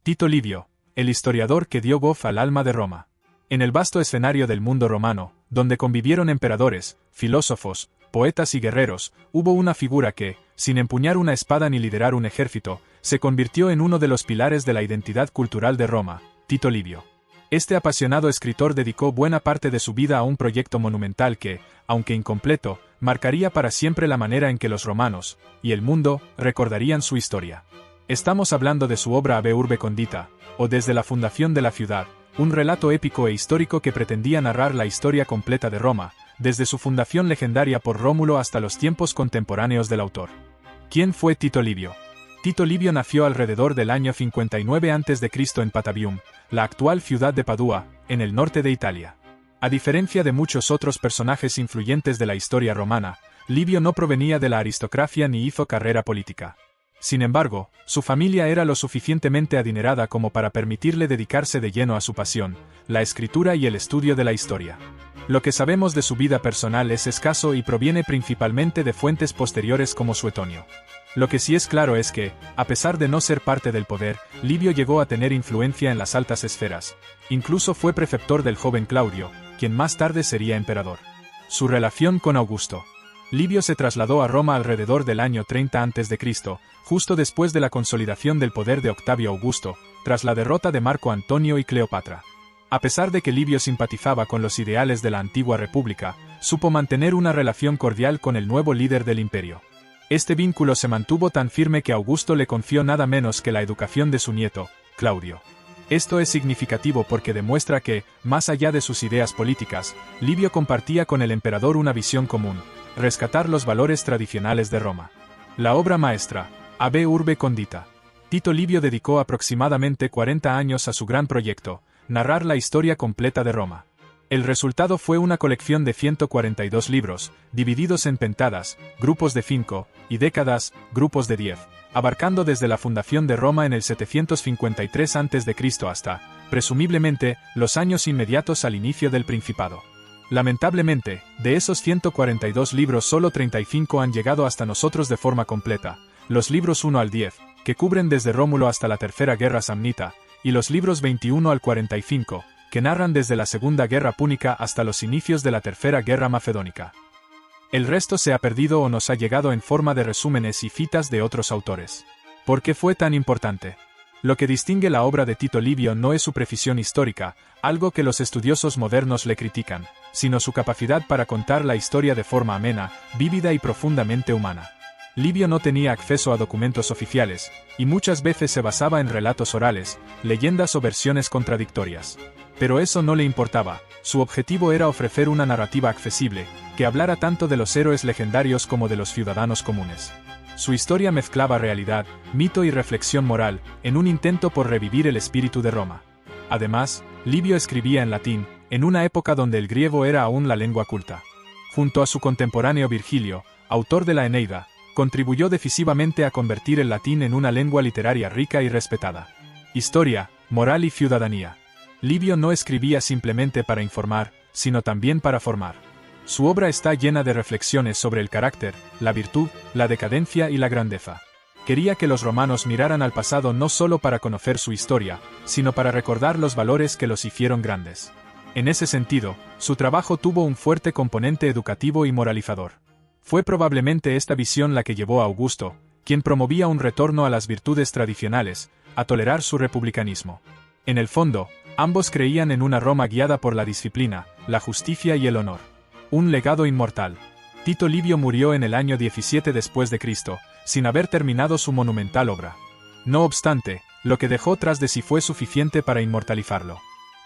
Tito Livio, el historiador que dio voz al alma de Roma. En el vasto escenario del mundo romano, donde convivieron emperadores, filósofos, poetas y guerreros, hubo una figura que, sin empuñar una espada ni liderar un ejército, se convirtió en uno de los pilares de la identidad cultural de Roma, Tito Livio. Este apasionado escritor dedicó buena parte de su vida a un proyecto monumental que, aunque incompleto, marcaría para siempre la manera en que los romanos, y el mundo, recordarían su historia. Estamos hablando de su obra Ave Urbe Condita, o Desde la fundación de la ciudad, un relato épico e histórico que pretendía narrar la historia completa de Roma, desde su fundación legendaria por Rómulo hasta los tiempos contemporáneos del autor. ¿Quién fue Tito Livio? Tito Livio nació alrededor del año 59 a.C. en Patavium, la actual ciudad de Padua, en el norte de Italia. A diferencia de muchos otros personajes influyentes de la historia romana, Livio no provenía de la aristocracia ni hizo carrera política. Sin embargo, su familia era lo suficientemente adinerada como para permitirle dedicarse de lleno a su pasión, la escritura y el estudio de la historia. Lo que sabemos de su vida personal es escaso y proviene principalmente de fuentes posteriores como Suetonio. Lo que sí es claro es que, a pesar de no ser parte del poder, Livio llegó a tener influencia en las altas esferas. Incluso fue preceptor del joven Claudio, quien más tarde sería emperador. Su relación con Augusto. Livio se trasladó a Roma alrededor del año 30 a.C., justo después de la consolidación del poder de Octavio Augusto, tras la derrota de Marco Antonio y Cleopatra. A pesar de que Livio simpatizaba con los ideales de la antigua república, supo mantener una relación cordial con el nuevo líder del imperio. Este vínculo se mantuvo tan firme que Augusto le confió nada menos que la educación de su nieto, Claudio. Esto es significativo porque demuestra que, más allá de sus ideas políticas, Livio compartía con el emperador una visión común: rescatar los valores tradicionales de Roma. La obra maestra, Ave Urbe Condita. Tito Livio dedicó aproximadamente 40 años a su gran proyecto, narrar la historia completa de Roma. El resultado fue una colección de 142 libros, divididos en pentadas, grupos de 5, y décadas, grupos de 10, abarcando desde la fundación de Roma en el 753 a.C. hasta, presumiblemente, los años inmediatos al inicio del Principado. Lamentablemente, de esos 142 libros solo 35 han llegado hasta nosotros de forma completa, los libros 1 al 10, que cubren desde Rómulo hasta la Tercera Guerra Samnita, y los libros 21 al 45, que narran desde la Segunda Guerra Púnica hasta los inicios de la Tercera Guerra Macedónica. El resto se ha perdido o nos ha llegado en forma de resúmenes y citas de otros autores. ¿Por qué fue tan importante? Lo que distingue la obra de Tito Livio no es su precisión histórica, algo que los estudiosos modernos le critican, sino su capacidad para contar la historia de forma amena, vívida y profundamente humana. Livio no tenía acceso a documentos oficiales, y muchas veces se basaba en relatos orales, leyendas o versiones contradictorias. Pero eso no le importaba, su objetivo era ofrecer una narrativa accesible, que hablara tanto de los héroes legendarios como de los ciudadanos comunes. Su historia mezclaba realidad, mito y reflexión moral, en un intento por revivir el espíritu de Roma. Además, Livio escribía en latín, en una época donde el griego era aún la lengua culta. Junto a su contemporáneo Virgilio, autor de la Eneida, contribuyó decisivamente a convertir el latín en una lengua literaria rica y respetada. Historia, moral y ciudadanía. Livio no escribía simplemente para informar, sino también para formar. Su obra está llena de reflexiones sobre el carácter, la virtud, la decadencia y la grandeza. Quería que los romanos miraran al pasado no solo para conocer su historia, sino para recordar los valores que los hicieron grandes. En ese sentido, su trabajo tuvo un fuerte componente educativo y moralizador. Fue probablemente esta visión la que llevó a Augusto, quien promovía un retorno a las virtudes tradicionales, a tolerar su republicanismo. En el fondo, ambos creían en una Roma guiada por la disciplina, la justicia y el honor. Un legado inmortal. Tito Livio murió en el año 17 después de Cristo, sin haber terminado su monumental obra. No obstante, lo que dejó tras de sí fue suficiente para inmortalizarlo.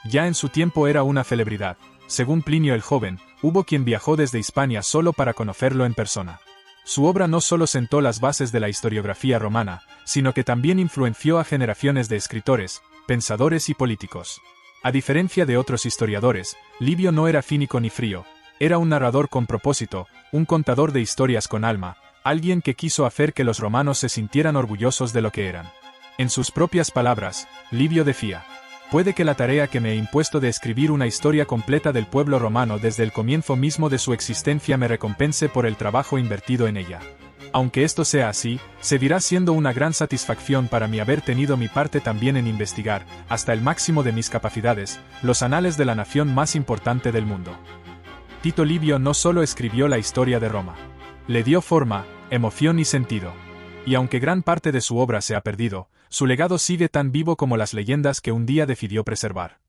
Ya en su tiempo era una celebridad. Según Plinio el Joven, hubo quien viajó desde Hispania solo para conocerlo en persona. Su obra no solo sentó las bases de la historiografía romana, sino que también influenció a generaciones de escritores, pensadores y políticos. A diferencia de otros historiadores, Livio no era cínico ni frío, era un narrador con propósito, un contador de historias con alma, alguien que quiso hacer que los romanos se sintieran orgullosos de lo que eran. En sus propias palabras, Livio decía: puede que la tarea que me he impuesto de escribir una historia completa del pueblo romano desde el comienzo mismo de su existencia me recompense por el trabajo invertido en ella. Aunque esto sea así, seguirá siendo una gran satisfacción para mí haber tenido mi parte también en investigar, hasta el máximo de mis capacidades, los anales de la nación más importante del mundo. Tito Livio no solo escribió la historia de Roma. Le dio forma, emoción y sentido. Y aunque gran parte de su obra se ha perdido, su legado sigue tan vivo como las leyendas que un día decidió preservar.